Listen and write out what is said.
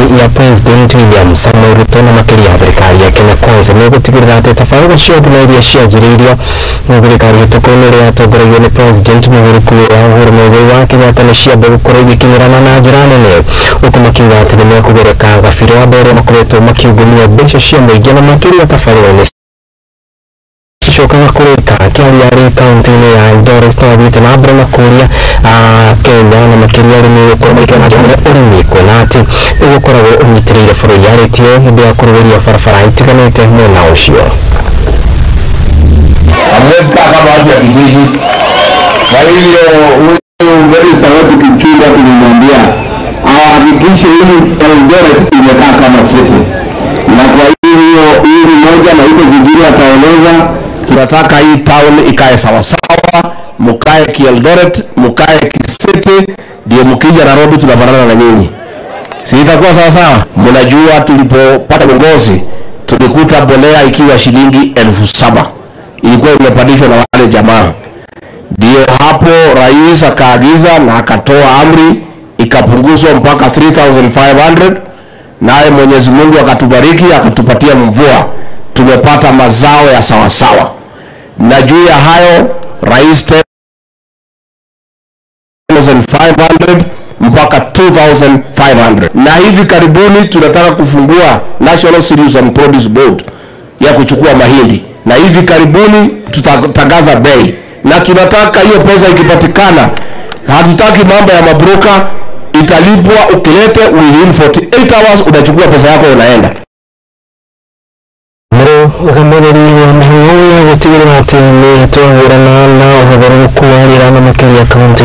ya President William Samoei Ruto na makiri ya thirikari ya Kenya Kwanza ni gutigirira ati tabarĩra ciothe na iria cianjĩrĩirio nĩ thirikari ĩtukũnũ ĩrĩa yatongoragio nĩ President Uhuru Muigai wa Kenyatta nĩ ciambe gũkorwo igĩkinyĩrana na njĩra nene, huku makiuga atĩ nĩ mekũgereka gabira wa mbere makoretwo makiungumia mbeca cia mũingĩ na makĩria tabarĩra-inĩ cokaga kũrĩka kĩaria arĩ kaunti-inĩ ya Eldoret twathiĩte na mbere na kũria Kenya na makĩria arĩmi gũkorwo maikara na njĩra ũrĩmi kuona atĩ nĩgũkoragwo ũnyitĩrĩire bũrũri arĩtio hĩndĩ ya kũrũgĩria barabara itiganĩte mwena ũcio. Amesika kama watu ya kijiji. Kwa hiyo huyu sababu kichunga tulimwambia hakikishe hili Eldoret imekaa kama city. Na kwa hiyo hili moja na hizo zingine ataeleza tunataka hii town ikae sawa sawa, mkae Eldoret, mkae City, ndio mkija Nairobi tunafanana na nyinyi. Si itakuwa sawa sawa? Mnajua tulipopata uongozi tulikuta mbolea ikiwa shilingi 7,000. Ilikuwa imepandishwa na wale jamaa. Ndio hapo rais akaagiza na akatoa amri ikapunguzwa mpaka 3,500. Naye Mwenyezi Mungu akatubariki akatupatia mvua. Tumepata mazao ya sawa sawa. Na juu ya hayo rais 1,500 mpaka 2,500. Na hivi karibuni tunataka kufungua National Cereals and Produce Board ya kuchukua mahindi. Na hivi karibuni tutatangaza bei. Na tunataka hiyo pesa ikipatikana, hatutaki mambo ya mabroka, italipwa ukilete within 48 hours unachukua pesa yako unaenda. Ukamweleli wa mihango ya gutigirira ati ni twahurana na uhoro kuwarira na makiri ya kaunti